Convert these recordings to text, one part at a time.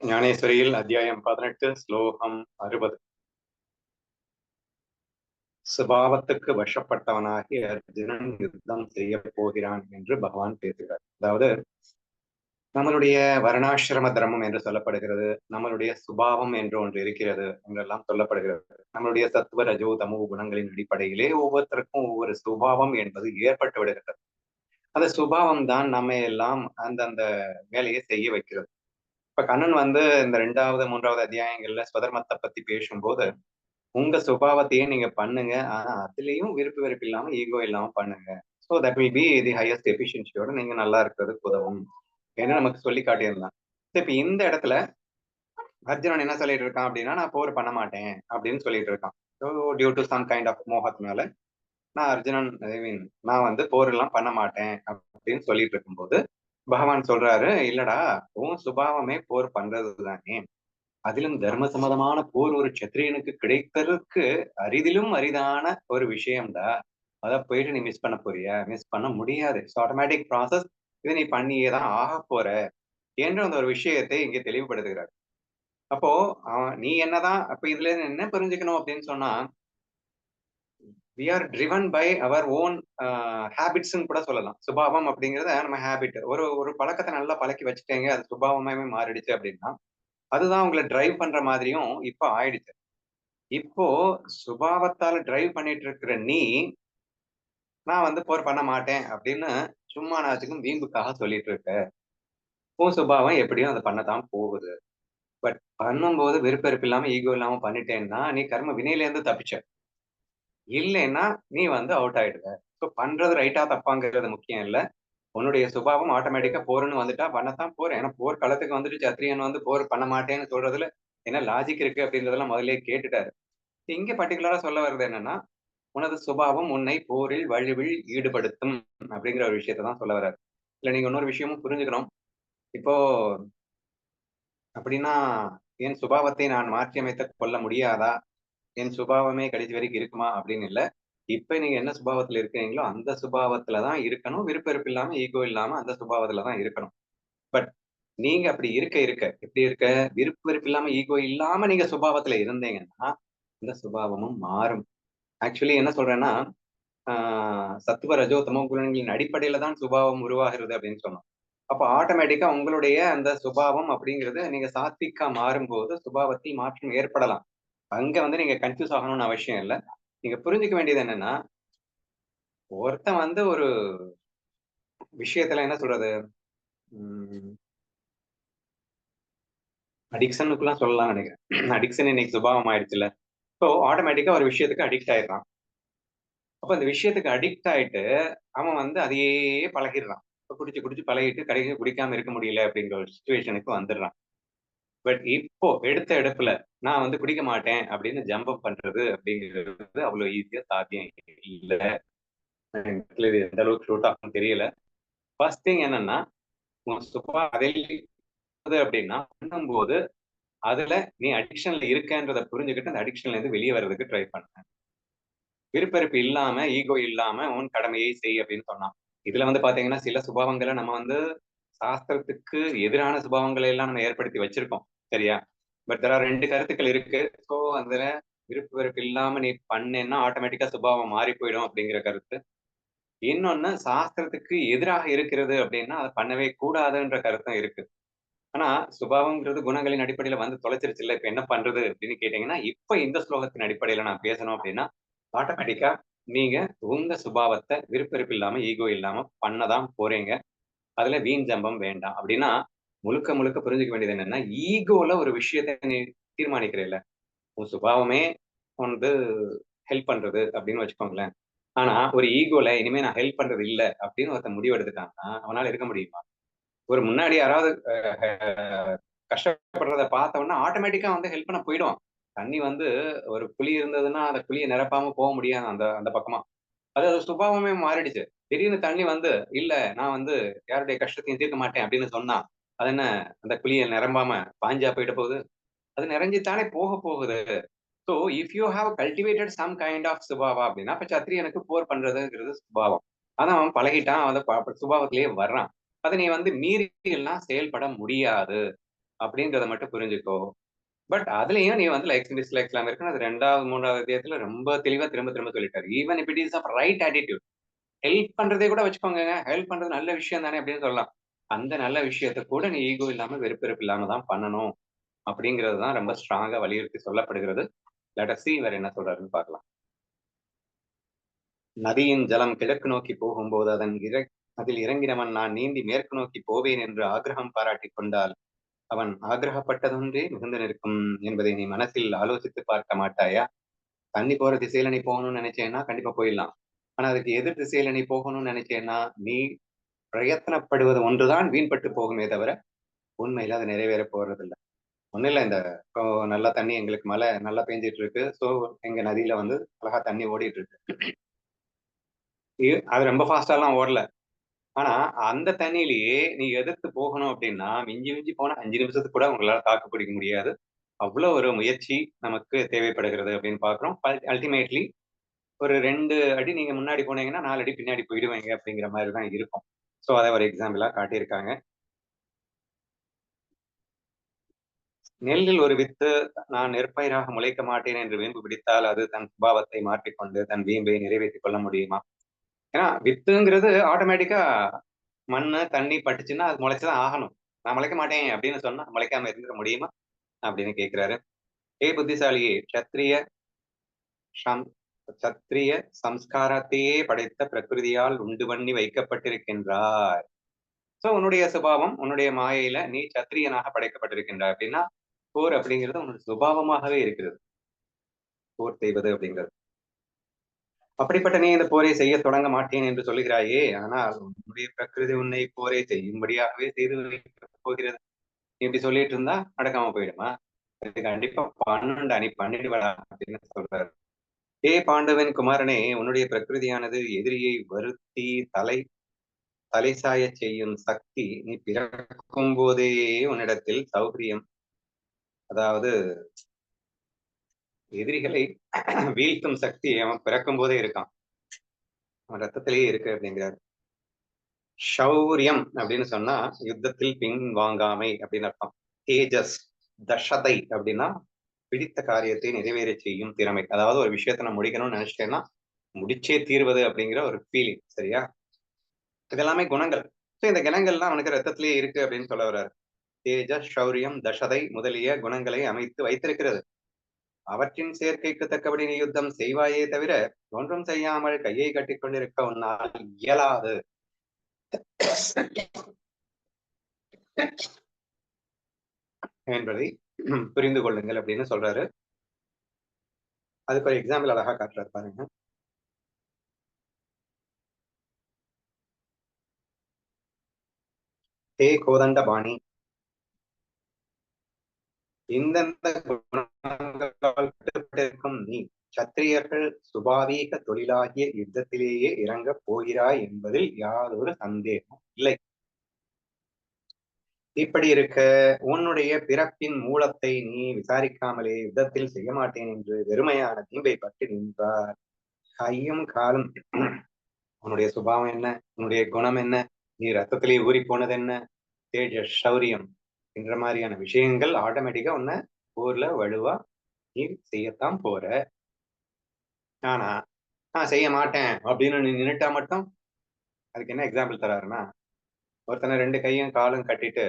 ஞானேஸ்வரியில் அத்தியாயம் 18 ஸ்லோகம் 60. சுபாவத்துக்கு வசப்பட்டவனாகி அர்ஜுனன் யுத்தம் செய்ய போகிறான் என்று பகவான் பேசுகிறார். அதாவது நம்மளுடைய வர்ணாசிரம தர்மம் என்று சொல்லப்படுகிறது, நம்மளுடைய சுபாவம் என்று ஒன்று இருக்கிறது என்றெல்லாம் சொல்லப்படுகிறது. நம்மளுடைய சத்துவ ரஜோ தமோ குணங்களின் அடிப்படையிலே ஒவ்வொருத்தருக்கும் ஒவ்வொரு சுபாவம் என்பது ஏற்பட்டு விடுகிறது. அந்த சுபாவம் தான் நம்ம எல்லாம் அந்தந்த வேலையை செய்ய வைக்கிறது. இப்ப கண்ணன் இந்த 2வது 3வது அத்தியாயங்கள்ல ஸ்வதர்மத்தை பத்தி பேசும்போது உங்க சுபாவத்தையே நீங்க பண்ணுங்க. ஆனா அதுலயும் விருப்பு வெறுப்பு இல்லாம ஈகோ இல்லாம பண்ணுங்க. So that will be the highest எஃபிஷியன்சியோட நீங்க நல்லா இருக்கிறதுக்கு உதவும் ஏன்னா நமக்கு சொல்லி காட்டியிருந்தான். இப்ப இந்த இடத்துல அர்ஜுனன் என்ன சொல்லிட்டு இருக்கான் அப்படின்னா, நான் போர் பண்ண மாட்டேன் அப்படின்னு சொல்லிட்டு இருக்கான். So due to some kind of மோகத்தினால நான் அர்ஜுனன் ஐ மீன் நான் போர் எல்லாம் பண்ண மாட்டேன் அப்படின்னு சொல்லிட்டு இருக்கும்போது பகவான் சொல்றாரு, இல்லடா உன் சுபாவமே போர் பண்றது தானே. அதிலும் தர்ம சம்மதமான போர் ஒரு சத்திரியனுக்கு கிடைத்ததற்கு அரிதிலும் அரிதான ஒரு விஷயம்டா. அத போயிட்டு நீ மிஸ் பண்ண போறியா? மிஸ் பண்ண முடியாது. Automatic process. இதை நீ பண்ணியே தான் ஆக போற என்ற அந்த ஒரு விஷயத்தை இங்கே தெளிவுபடுத்துகிறார். அப்போ நீ என்னதான் அப்ப இதுல இருந்து என்ன புரிஞ்சுக்கணும் அப்படின்னு சொன்னா, we are driven by our own ஹேபிட்ஸ்ன்னு கூட சொல்லலாம். சுபாவம் அப்படிங்கறத நம்ம ஹேபிட் ஒரு ஒரு பழக்கத்தை நல்லா பழக்கி வச்சுட்டேங்க, அது சுபாவமாவே மாறிடுச்சு அப்படின்னா அதுதான் உங்களை டிரைவ் பண்ற மாதிரியும் இப்ப ஆயிடுச்சு. இப்போ சுபாவத்தால டிரைவ் பண்ணிட்டு இருக்கிற நீ, நான் போர் பண்ண மாட்டேன் அப்படின்னு சும்மா நாச்சுக்கும் வீம்புக்காக சொல்லிட்டு இருக்க. உன் சுபாவம் எப்படியும் அதை பண்ணத்தான் போகுது. பட் பண்ணும்போது விருப்பெருப்பு இல்லாம ஈகோ இல்லாம பண்ணிட்டேன்னா நீ கர்ம வினையில இருந்து தப்பிச்ச. இல்லைன்னா நீ அவுட் ஆயிடுவ. ஸோ பண்றது ரைட்டா தப்பாங்கிறது முக்கியம் இல்ல. உன்னுடைய சுபாவம் ஆட்டோமேட்டிக்கா போர்ன்னு வந்துட்டா பண்ணத்தான் போற. ஏன்னா போர் களத்துக்கு வந்துட்டு சத்திரியன் போர் பண்ண மாட்டேன்னு சொல்றதுல என்ன லாஜிக் இருக்கு அப்படின்றதெல்லாம் முதல்லயே கேட்டுட்டாரு. இங்க பர்டிகுலரா சொல்ல வர்றது என்னன்னா, உனது சுபாவம் உன்னை போரில் வலுவில் ஈடுபடுத்தும் அப்படிங்கிற ஒரு விஷயத்தை தான் சொல்ல வர்றாரு. இல்ல நீங்க இன்னொரு விஷயமும் புரிஞ்சுக்கணும். இப்போ அப்படின்னா என் சுபாவத்தை நான் மாற்றி அமைத்துக் கொள்ள முடியாதா? என் சுபாவமே கடைசி வரைக்கும் இருக்குமா அப்படின்னு இல்ல. இப்ப நீங்க என்ன சுபாவத்துல இருக்கீங்களோ அந்த சுபாவத்துல தான் இருக்கணும். விருப்ப வெறுப்பு இல்லாம ஈகோ இல்லாம அந்த சுபாவத்துல தான் இருக்கணும். பட் நீங்க அப்படி இருக்க எப்படி இருக்க விருப்ப வெறுப்பு இல்லாம ஈகோ இல்லாம நீங்க சுபாவத்துல இருந்தீங்கன்னா இந்த சுபாவமும் மாறும். ஆக்சுவலி என்ன சொல்றேன்னா, சத்துவ ரஜோ தமோ குணங்களின் அடிப்படையில தான் சுபாவம் உருவாகிறது அப்படின்னு சொன்னோம். அப்ப ஆட்டோமேட்டிக்கா உங்களுடைய அந்த சுபாவம் அப்படிங்கிறது நீங்க சாத்விக்கா மாறும்போது சுபாவத்தில் மாற்றம் ஏற்படலாம். அங்க நீங்க கன்ஃபியூஸ் ஆகணும்னு அவசியம் இல்ல. நீங்க புரிஞ்சுக்க வேண்டியது என்னன்னா, ஒருத்தன் ஒரு விஷயத்துல என்ன சொல்றது, உம் அடிக்ஷனுக்குலாம் சொல்லலாம்னு நினைக்கிறேன். அடிக்ஷன் இன்னைக்கு சுபாவம் ஆயிடுச்சுல்ல. இப்போ ஆட்டோமேட்டிக்கா ஒரு விஷயத்துக்கு அடிக்ட் ஆயிடுறான். அப்ப அந்த விஷயத்துக்கு அடிக்ட் ஆயிட்டு அவன் அதையே பழகிடுறான். இப்ப குடிச்சு குடிச்சு பழகிட்டு கடைசியில குடிக்காம இருக்க முடியல அப்படிங்கிற ஒரு சுச்சுவேஷனுக்கு வந்துடுறான். பட் இப்போ எடுத்த எடுப்புல நான் குடிக்க மாட்டேன் அப்படின்னு ஜம்ப் அப் பண்றது அப்படிங்கிறது அவ்வளவு ஈஸியா சாத்தியம் இல்ல. இது எந்த அளவுக்கு ஷூட் ஆகும் தெரியல. ஃபர்ஸ்ட் திங் என்னன்னா, உன் சுபா அதில் அப்படின்னா பண்ணும்போது அதுல நீ அடிக்ஷன்ல இருக்கன்றத புரிஞ்சுக்கிட்டு அந்த அடிக்ஷன்ல இருந்து வெளியே வர்றதுக்கு ட்ரை பண்ண. விருப்பெருப்பு இல்லாம ஈகோ இல்லாம உன் கடமையை செய் அப்படின்னு சொன்னான். இதுல பாத்தீங்கன்னா சில சுபாவங்களை நம்ம சாஸ்திரத்துக்கு எதிரான சுபாவங்களை எல்லாம் நம்ம ஏற்படுத்தி வச்சிருக்கோம். சரியா? பட் தெர் ஆர் 2 கருத்துக்கள் இருக்கு. ஸோ அதுல விருப்பு வெறுப்பு இல்லாம நீ பண்ணேன்னா ஆட்டோமேட்டிக்கா சுபாவம் மாறி போயிடும் அப்படிங்கிற கருத்து. இன்னொன்னு சாஸ்திரத்துக்கு எதிராக இருக்கிறது அப்படின்னா அதை பண்ணவே கூடாதுன்ற கருத்தும் இருக்கு. ஆனா சுபாவம்ங்கிறது குணங்களின் அடிப்படையில தொலைச்சிருச்சு இல்ல. இப்ப என்ன பண்றது அப்படின்னு கேட்டீங்கன்னா, இப்ப இந்த ஸ்லோகத்தின் அடிப்படையில நான் பேசணும் அப்படின்னா ஆட்டோமேட்டிக்கா நீங்க உங்க சுபாவத்தை விருப்பெருப்பு இல்லாம ஈகோ இல்லாம பண்ணதான் போறீங்க. அதுல வீண் ஜம்பம் வேண்டாம் அப்படின்னா முழுக்க முழுக்க புரிஞ்சுக்க வேண்டியது என்னன்னா, ஈகோல ஒரு விஷயத்தை நீ தீர்மானிக்கிறீல்ல. உன் சுபாவமே வந்து ஹெல்ப் பண்றது அப்படின்னு வச்சுக்கோங்களேன். ஆனா ஒரு ஈகோல இனிமே நான் ஹெல்ப் பண்றது இல்ல அப்படின்னு ஒருத்தன் முடிவு எடுத்துட்டான்னா அவனால இருக்க முடியுமா? ஒரு முன்னாடி யாராவது கஷ்டப்படுறத பார்த்த உடனே ஆட்டோமேட்டிக்கா ஹெல்ப் பண்ண போயிடும். தண்ணி ஒரு குழி இருந்ததுன்னா அந்த குழியை நிரப்பாம போக முடியாது அந்த அந்த பக்கமா. அது அது சுபாவமே மாறிடுச்சு. திடீர்னு தண்ணி இல்ல நான் யாருடைய கஷ்டத்தையும் தீர்க்க மாட்டேன் அப்படின்னு சொன்னா, அது என்ன அந்த குழிய நிரம்பாம பாஞ்சா போயிட போகுது? அது நிறைஞ்சுத்தானே போக போகுது. So if you have cultivated some kind of சுபாவா அப்படின்னா, அப்ப சத்திரியனுக்கு போர் பண்றதுங்கிறது சுபாவம். அதான் அவன் பழகிட்டான். சுபாவத்திலேயே வர்றான். அத நீ மீறி எல்லாம் செயல்பட முடியாது. அப்படின்றத மட்டும் புரிஞ்சுக்கோ. பட் அதுலயும் நீ வந்து லைக்ஸ் டிஸ்லைக்ஸ் எல்லாம் இருக்குன்னு அது 2வது 3வது அத்தியாயத்துல ரொம்ப தெளிவா திரும்ப திரும்ப சொல்லிட்டாரு. Even if it is of right attitude. Help பண்றதே கூட வச்சுக்கோங்க. ஹெல்ப் பண்றது நல்ல விஷயம் தானே அப்படின்னு சொல்லலாம். அந்த நல்ல விஷயத்த கூட நீ ஈகோ இல்லாம வெறுப்பு இல்லாம தான் பண்ணணும். அப்படிங்கிறது தான் ரொம்ப ஸ்ட்ராங்கா வலியுறுத்தி சொல்லப்படுகிறது. லெட் அஸ் சீ இவர் என்ன சொல்றாருன்னு பார்க்கலாம். நதியின் ஜலம் கிழக்கு நோக்கி போகும்போது அதில் இறங்கினவன் நான் நீந்தி மேற்கு நோக்கி போவேன் என்று ஆக்கிரகம் பாராட்டிக் கொண்டால் அவன் ஆக்கிரகப்பட்டதொன்றே மிகுந்து நிற்கும் என்பதை நீ மனசில் ஆலோசித்து பார்க்க மாட்டாயா? தண்ணி போற திசையில நீ போகணும்னு நினைச்சேன்னா கண்டிப்பா போயிடலாம். ஆனா அதுக்கு எதிர் திசையில நீ போகணும்னு நினைச்சேன்னா நீ பிரயத்தனப்படுவது ஒன்றுதான் வீண்பட்டு போகுமே தவிர உண்மையில அது நிறைவேற போறது இல்ல. ஒண்ணும் இல்ல, இந்த இப்போ நல்ல தண்ணி எங்களுக்கு மழை நல்லா பெஞ்சிட்டு இருக்கு. சோ எங்க நதியில வந்து அழகா தண்ணி ஓடிட்டு இருக்கு. அது ரொம்ப ஃபாஸ்டா எல்லாம் ஓடல. ஆனா அந்த தண்ணியிலேயே நீ எதிர்த்து போகணும் அப்படின்னா மிஞ்சி மிஞ்சி போனா 5 நிமிஷத்துக்கு கூட உங்களால தாக்கு பிடிக்க முடியாது. அவ்வளவு ஒரு முயற்சி நமக்கு தேவைப்படுகிறது அப்படின்னு பாக்குறோம். அல்டிமேட்லி ஒரு 2 அடி நீங்க முன்னாடி போனீங்கன்னா 4 அடி பின்னாடி போயிடுவீங்க அப்படிங்கிற மாதிரி தான் இருக்கும். சோ அதை ஒரு எக்ஸாம்பிளா காட்டியிருக்காங்க. நெல்லில் ஒரு வித்து நான் நெற்பயிராக முளைக்க மாட்டேன் என்று வீம்பு பிடித்தால் அது தன் சுபாவத்தை மாற்றிக்கொண்டு தன் வீம்பை நிறைவேற்றிக் கொள்ள முடியுமா? ஏன்னா வித்துங்கிறது ஆட்டோமேட்டிக்கா மண்ணு தண்ணி பட்டுச்சுன்னா அது முளைச்சுதான் ஆகணும். நான் முளைக்க மாட்டேன் அப்படின்னு சொன்னா முளைக்காம இருந்துட முடியுமா அப்படின்னு கேட்கிறாரு. ஏ புத்திசாலியே, சம் சத்திரிய சம்ஸ்காரத்தையே படைத்த பிரகிருதியால் உண்டு பண்ணி வைக்கப்பட்டிருக்கின்றாய். சோ உன்னுடைய சுபாவம் உன்னுடைய மாயையில நீ சத்திரியனாக படைக்கப்பட்டிருக்கின்றாய் அப்படின்னா போர் அப்படிங்கிறது உன்னுடைய சுபாவமாகவே இருக்கிறது. போர் செய்வது அப்படிங்கிறது. அப்படிப்பட்ட நீ இந்த போரை செய்ய தொடங்க மாட்டேன் என்று சொல்லுகிறாயே, ஆனால் உன்னுடைய பிரகிருதி உன்னை போரை செய்யும்படியாகவே செய்து வைக்கப் போகிறது. நீ இப்படி சொல்லிட்டு இருந்தா நடக்காம போயிடுமா? இது கண்டிப்பா பண்ணணும்டா, நீ பண்ணிடுவடா அப்படின்னு சொல்றாரு. ஏ பாண்டவன் குமாரனே, உன்னுடைய பிரகிருதியானது எதிரியை வருத்தி தலை சாயச் செய்யும் சக்தி நீ பிறக்கும் போதே உன்னிடத்தில் சௌகரியம், அதாவது எதிரிகளை வீழ்த்தும் சக்தி அவன் பிறக்கும் போதே இருக்கான், அவன் ரத்தத்திலேயே இருக்கு அப்படிங்கிறார். ஷௌரியம் அப்படின்னு சொன்னா யுத்தத்தில் பின் வாங்காமை அப்படின்னு அர்த்தம். தேஜஸ், தஷதை அப்படின்னா பிடித்த காரியத்தை நிறைவேற செய்யும் திறமை. அதாவது ஒரு விஷயத்த நான் முடிக்கணும்னு நினைச்சிட்டேன்னா முடிச்சே தீர்வது அப்படிங்கிற ஒரு ஃபீலிங். சரியா? இதெல்லாமே குணங்கள். சோ இந்த குணங்கள்லாம் அவனுக்கு ரத்தத்திலேயே இருக்கு அப்படின்னு சொல்ல வர்றாரு. தேஜஸ், ஷௌரியம், தஷதை முதலிய குணங்களை அமைத்து வைத்திருக்கிறது. அவற்றின் சேர்க்கைக்கு தக்கபடி நீ யுத்தம் செய்வாயே தவிர ஒன்றும் செய்யாமல் கையை கட்டிக் கொண்டிருக்க உன்னால் இயலாது என்பதை புரிந்து கொள்ளுங்கள் அப்படின்னு சொல்றாரு. அதுக்கு ஒரு எக்ஸாம்பிள் அழகா காட்டுறாரு பாருங்க. ஹே கோதண்ட பாணி, இந்தந்த குணங்களால் கட்டுப்பட்டிருக்கும் நீ சத்திரியர்கள் சுபாவீக தொழிலாகிய யுத்தத்திலேயே இறங்கப் போகிறாய் என்பதில் யாதொரு சந்தேகம் இல்லை. இப்படி இருக்க உன்னுடைய பிறப்பின் மூலத்தை நீ விசாரிக்காமலே யுத்தத்தில் செய்ய மாட்டேன் என்று வெறுமையான தீம்பை பற்றி நின்றார். கையும் காலும் உன்னுடைய சுபாவம் என்ன, உன்னுடைய குணம் என்ன, நீ ரத்தத்திலே ஊறி போனது என்ன, தேஜஸ், சௌரியம் என்ற மாதிரியான விஷயங்கள் ஆட்டோமேட்டிக்கா உன்னை ஊர்ல வலுவா நீ செய்யத்தான் போற. ஆனா நான் செய்ய மாட்டேன் அப்படின்னு நீ நின்னுட்டா மட்டும், அதுக்கு என்ன எக்ஸாம்பிள் தராருன்னா, ஒருத்தனை 2 கையும் காலும் கட்டிட்டு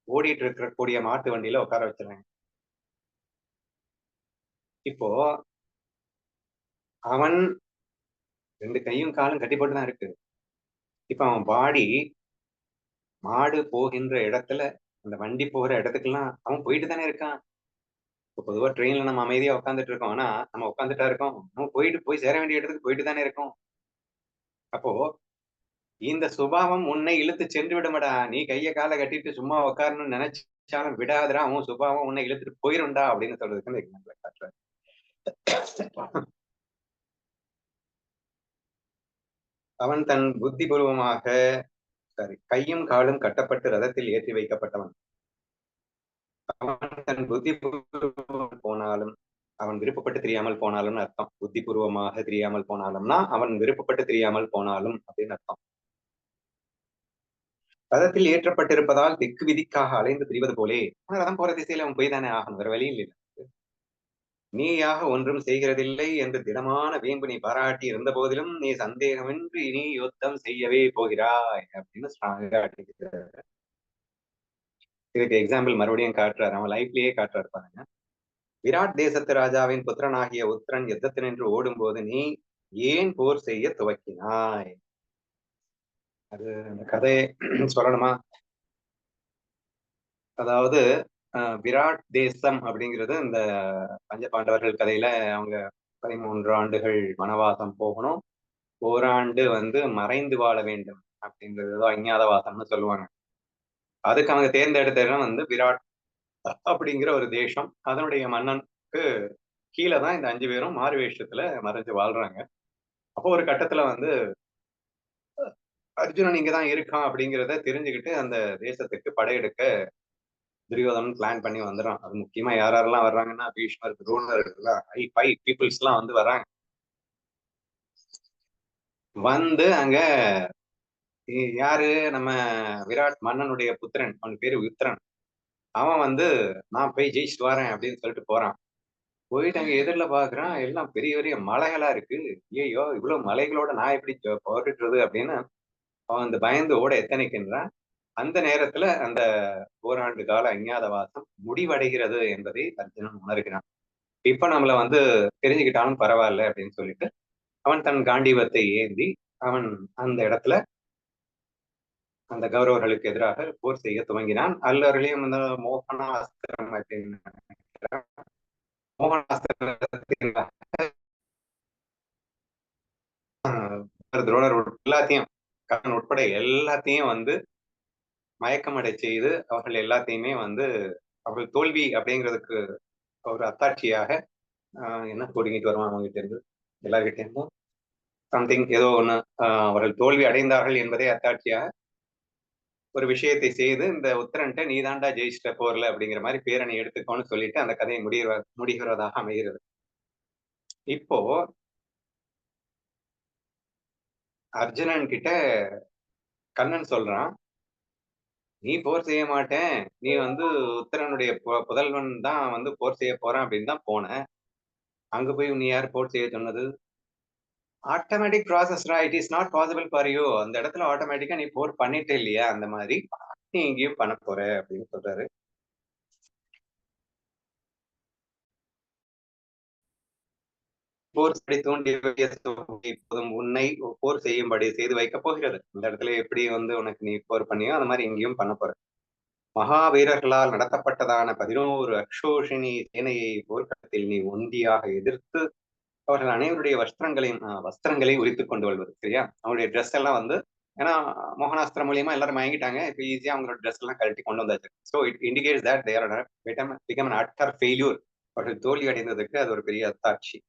ஓடிட்டு இருக்கிற கூடிய மாட்டு வண்டியில உட்கார வச்சிருக்காங்க. இப்போ அவன் 2 கையும் காலும் கட்டி போட்டுதான் இருக்கு. இப்ப அவன் பாடி மாடு போகின்ற இடத்துல, அந்த வண்டி போகிற இடத்துக்கெல்லாம் அவன் போயிட்டு தானே இருக்கான். இப்போ பொதுவா ட்ரெயின்ல நம்ம அமைதியா உட்காந்துட்டு இருக்கோம். ஆனா நம்ம உட்காந்துட்டா இருக்கோம், நம்ம போய் சேர வேண்டிய இடத்துக்கு போயிட்டு தானே இருக்கோம். அப்போ இந்த சுபாவம் உன்னை இழுத்து சென்று விடுமடா. நீ கைய கால கட்டிட்டு சும்மா உட்காரணும்னு நினைச்சாலும் விடாதடா, உன் சுபாவம் உன்னை இழுத்துட்டு போயிரும்டா அப்படின்னு சொல்றதுக்கு இந்த எக்ஸாம்பிள் காட்டுறாரு. அவன் தன் புத்திபூர்வமாக கையும் காலும் கட்டப்பட்டு ரதத்தில் ஏற்றி வைக்கப்பட்டவன். அவன் தன் புத்திபூர்வம் போனாலும் அவன் விருப்பப்பட்டு தெரியாமல் போனாலும்னு அர்த்தம். புத்திபூர்வமாக தெரியாமல் போனாலும்னா அவன் விருப்பப்பட்டு தெரியாமல் போனாலும் அப்படின்னு அர்த்தம். ரதத்தில் ஏற்றப்பட்டிருப்பதால் தெற்கு விதிக்காக அலைந்து திரிவது போலே ரதம் போற திசையில அவன் போய் தானே ஆகணும், வேற வழி இல்லை. நீயாக ஒன்றும் செய்கிறதில்லை என்று திடமான வீம்பு நீ பாராட்டி இருந்த போதிலும் நீ சந்தேகமின்றி நீ யுத்தம் செய்யவே போகிறாய் அப்படின்னு ஸ்ட்ராங்கா அடிக்கிறார். இதுக்கு எக்ஸாம்பிள் மறுபடியும் காட்டுறாரு, அவன் லைஃப்லயே காட்டுறாரு பாருங்க. விராட் தேசத்து ராஜாவின் புத்திரனாகிய உத்திரன் யுத்தத்தினின்று ஓடும் போது நீ ஏன் போர் செய்ய துவக்கினாய்? அது அந்த கதையை சொல்லணுமா? அதாவது விராட் தேசம் அப்படிங்கிறது இந்த பஞ்ச பாண்டவர்கள் கதையில அவங்க 13 ஆண்டுகள் வனவாசம் போகணும், ஓராண்டு மறைந்து வாழ வேண்டும் அப்படின்றது அஞ்ஞாதவாசம்னு சொல்லுவாங்க. அதுக்கு அவங்க தேர்ந்தெடுத்த இடம் விராட் அப்படிங்கிற ஒரு தேசம். அதனுடைய மன்னனுக்கு கீழே தான் இந்த 5 பேரும் மாறு வேஷத்துல மறைஞ்சு வாழ்றாங்க. அப்போ ஒரு கட்டத்துல அர்ஜுனன் இங்கதான் இருக்கான் அப்படிங்கிறத தெரிஞ்சுக்கிட்டு அந்த தேசத்துக்கு படையெடுக்க துரியோதனன் பிளான் பண்ணி வந்துடுறான். அது முக்கியமா யாரெல்லாம் வர்றாங்கன்னா பீஷ்மர், துரோணர் எல்லாம் ஹை பீப்புள்ஸ் எல்லாம் வர்றாங்க. அங்க யாரு நம்ம விராட் மன்னனுடைய புத்திரன், அவன் பேரு உத்திரன். அவன் நான் போய் ஜெயிச்சுட்டு வரேன் அப்படின்னு சொல்லிட்டு போறான். போயிட்டு அங்க எதிரில பாக்குறான், எல்லாம் பெரிய பெரிய மலைகளா இருக்கு. ஐயோ இவ்வளவு மலைகளோட நான் எப்படி போட்டுறது அப்படின்னு அவன் பயந்து ஓட எத்தனைக்கின்றான். அந்த நேரத்துல அந்த ஓராண்டு கால அஞ்ஞாதவாசம் முடிவடைகிறது என்பதை அர்ஜுனன் உணர்கிறான். இப்ப நம்மள தெரிஞ்சுக்கிட்டாலும் பரவாயில்ல அப்படின்னு சொல்லிட்டு அவன் தன் காண்டீவத்தை ஏந்தி அவன் அந்த இடத்துல அந்த கௌரவர்களுக்கு எதிராக போர் செய்ய துவங்கினான். அல்லவர்களையும் மோகனாஸ்திரம் அப்படின்னு மோகனாஸ்திரத்தின் துரோணர் எல்லாத்தையும் கர்ணன் உட்பட எல்லாத்தையும் மயக்கமடை செய்து அவர்கள் எல்லாத்தையுமே அவர்கள் தோல்வி அப்படிங்கிறதுக்கு ஒரு அத்தாட்சியாக என்ன போடிக்கிட்டு வருவான் அவங்க கிட்ட இருந்து எல்லார்கிட்ட இருந்தும் சம்திங் ஏதோ ஒண்ணு அவர்கள் தோல்வி அடைந்தார்கள் என்பதை அத்தாட்சியாக ஒரு விஷயத்தை செய்து இந்த உத்தரன்ட்ட நீ தாண்டா ஜெயிச்சிட்ட போர்ல அப்படிங்கிற மாதிரி பேரணி எடுத்துக்கோன்னு சொல்லிட்டு அந்த கதையை முடிகிறதாக அமைகிறது. இப்போ அர்ஜுனன் கிட்ட கண்ணன் சொல்றான், நீ போர் செய்ய மாட்டேன், நீ உத்தரனுடைய புதல்வன் தான் போர் செய்ய போறான் அப்படின்னு தான் போன. அங்க போய் நீ யார் போர் செய்ய சொன்னது? Automatic process, it is not possible for you. அந்த இடத்துல ஆட்டோமேட்டிக்கா நீ போர் பண்ணிட்டே இல்லையா, அந்த மாதிரி நீ இங்கேயும் பண்ண போற அப்படின்னு சொல்றாரு. போர் தூண்டிய இப்போதும் உன்னை போர் செய்யும்படி செய்து வைக்கப் போகிறது. இந்த இடத்துல எப்படி உனக்கு நீ போர் பண்ணியோ அந்த மாதிரி இங்கேயும் பண்ண போற. மகாவீரர்களால் நடத்தப்பட்டதான 11 அக்ஷோஷினி சேனையை போர்க்களத்தில் நீ ஒண்டியாக எதிர்த்து அவர்கள் அனைவருடைய வஸ்திரங்களை உரித்துக் கொண்டு வருவது. சரியா? அவங்களுடைய ட்ரெஸ் எல்லாம் ஏன்னா மோகனாஸ்திரம் மூலியமா எல்லாரும் வாங்கிட்டாங்க. இப்ப ஈஸியா அவங்களோட ட்ரெஸ் எல்லாம் கழட்டி கொண்டு வந்தாச்சு. So it indicates that they are become an utter failure. அவர்கள் தோல்வி அடைந்ததுக்கு அது ஒரு பெரிய அத்தாட்சி.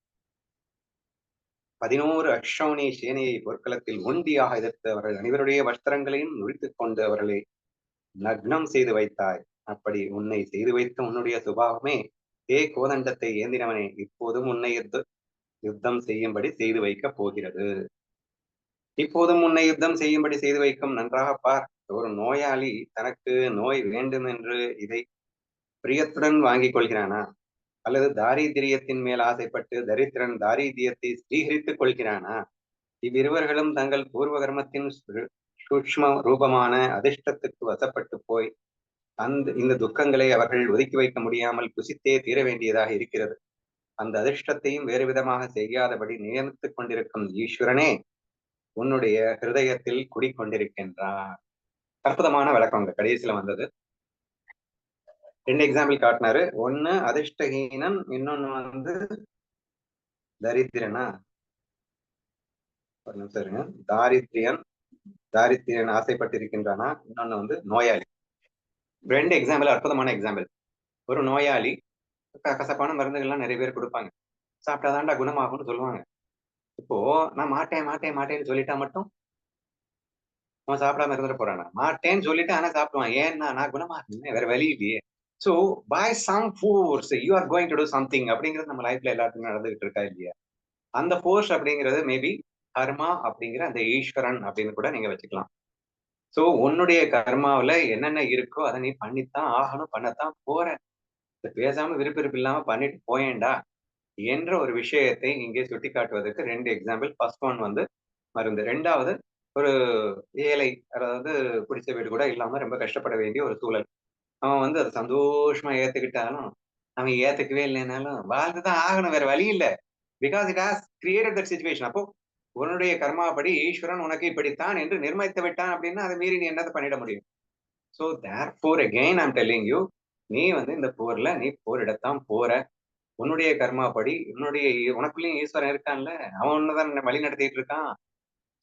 11 அக்ஷோணி சேனையை போர்க்களத்தில் ஒண்டியாக எதிர்த்து அவர்கள் அனைவருடைய வஸ்திரங்களையும் உரித்துக் கொண்டு அவர்களை நக்னம் செய்து வைத்தாய். அப்படி உன்னை செய்து வைத்த உன்னுடைய சுபாவமே கோதண்டத்தை ஏந்தினவனே இப்போதும் உன்னை யுத்தம் செய்யும்படி செய்து வைக்க போகிறது. இப்போதும் உன்னை யுத்தம் செய்யும்படி செய்து வைக்கும். நன்றாக பார். ஒரு நோயாளி தனக்கு நோய் வேண்டும் என்று இதை பிரியத்துடன் வாங்கிக் கொள்கிறானா, அல்லது தாரித்திரியத்தின் மேல் ஆசைப்பட்டு தரித்திரன் தாரித்தியத்தை ஸ்வீகரித்துக் கொள்கிறானா? இவ்விருவர்களும் தங்கள் பூர்வ கர்மத்தின் சூக்ஷ்ம ரூபமான அதிர்ஷ்டத்துக்கு வசப்பட்டு போய் இந்த துக்கங்களை அவர்கள் ஒதுக்கி வைக்க முடியாமல் புசித்தே தீர வேண்டியதாக இருக்கிறது. அந்த அதிர்ஷ்டத்தையும் வேறு விதமாக செய்யாதபடி நியமித்துக் கொண்டிருக்கும் ஈஸ்வரனே உன்னுடைய ஹிருதயத்தில் குடிக்கொண்டிருக்கின்றார். அற்புதமான விளக்கம் கடைசியில வந்தது. 2 எக்ஸாம்பிள் காட்டினாரு. ஒண்ணு அதிர்ஷ்டஹீனன், இன்னொன்னு தரித்திரனா, ஒரு நிமிஷம் இருங்க, தாரித்திரியன் ஆசைப்பட்டிருக்கின்றானா, இன்னொன்னு நோயாளி. 2 எக்ஸாம்பிள் அற்புதமான எக்ஸாம்பிள். ஒரு நோயாளி கசப்பான மருந்துகள்லாம் நிறைய பேர் கொடுப்பாங்க, சாப்பிட்டாதான்டா குணமாகும்னு சொல்லுவாங்க. இப்போ நான் மாட்டேன் மாட்டேன் மாட்டேன்னு சொல்லிட்டா மட்டும் அவன் சாப்பிடாம இருந்துட போறானா? மாட்டேன்னு சொல்லிட்டு ஆனா சாப்பிடுவான். ஏன்னா நான் குணமாகுங்க, வேற வழி இல்லையே. So by some force you are going to do something அப்படிங்கிறது நம்ம லைஃப்ல எல்லாத்துக்குமே நடந்துகிட்டு இருக்கா இல்லையா? அந்த ஃபோர்ஸ் அப்படிங்கிறது மேபி கர்மா அப்படிங்கிற அந்த ஈஸ்வரன் அப்படின்னு கூட நீங்க வச்சுக்கலாம். சோ உன்னுடைய கர்மாவுல என்னென்ன இருக்கோ அதை நீ பண்ணித்தான் ஆகணும், பண்ணத்தான் போற. பேசாம விருப்பம் இல்லாம பண்ணிட்டு போயேன்டா என்ற ஒரு விஷயத்தை இங்கே சுட்டிக்காட்டுவதற்கு 2 எக்ஸாம்பிள். ஃபர்ஸ்ட் ஒன் வந்து மருந்து. 2வது ஒரு ஏழை, அதாவது குடிசை வீடு கூட இல்லாம ரொம்ப கஷ்டப்பட வேண்டிய ஒரு சூழல். அவன் வந்து அத சந்தோஷமா ஏத்துக்கிட்டாலும், அவன் ஏத்துக்கவே இல்லைன்னாலும் வாழ்ந்துதான் ஆகணும். வேற வழி இல்ல. Because it has created that situation. அப்போ உன்னுடைய கர்மாப்படி ஈஸ்வரன் உனக்கு இப்படித்தான் என்று நிர்ணயித்து விட்டான் அப்படின்னா, அதை மீறி நீ என்னத்த பண்ணிட முடியும்? So therefore again I am telling you, நீ வந்து இந்த போர்ல நீ போரிடத்தான் போற. உன்னுடைய கர்மாப்படி உன்னுடைய உனக்குள்ளேயும் ஈஸ்வரன் இருக்கான்ல, அவன் உன்னதான் வழி நடத்திட்டு இருக்கான்.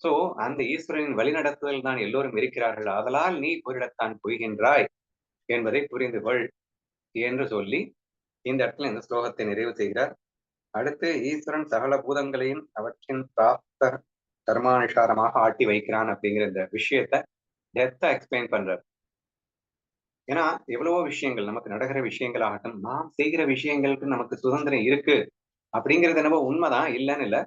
சோ அந்த ஈஸ்வரனின் வழிநடத்துதல் தான் எல்லோரும் இருக்கிறார்கள். ஆதலால் நீ போரிடத்தான் போகின்றாய் என்பதை புரிந்து கொள் என்று சொல்லி இந்த இடத்துல இந்த ஸ்லோகத்தை நிறைவு செய்கிறார். அடுத்து ஈஸ்வரன் சகல பூதங்களையும் அவற்றின் பிராப்த கர்மானுசாரமாக ஆட்டி வைக்கிறான் அப்படிங்கிற இந்த விஷயத்த டெப்தா எக்ஸ்பிளைன் பண்றார். ஏன்னா எவ்வளவோ விஷயங்கள் நமக்கு நடக்கிற விஷயங்கள் ஆகட்டும், நாம் செய்கிற விஷயங்களுக்கு நமக்கு சுதந்திரம் இருக்கு அப்படிங்கிறது என்னவோ உண்மைதான், இல்லைன்னு இல்லை.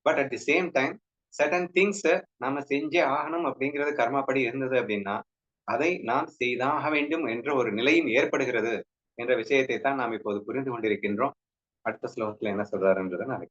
But at the same time certain things நாம செஞ்சே ஆகணும் அப்படிங்கிறது கர்மாப்படி இருந்தது அப்படின்னா அதை நாம் செய்தாக வேண்டும் என்ற ஒரு நிலையும் ஏற்படுகிறது என்ற விஷயத்தை தான் நாம் இப்போது புரிந்து கொண்டிருக்கின்றோம். அடுத்த ஸ்லோகத்துல என்ன சொல்றாருன்றதை நான்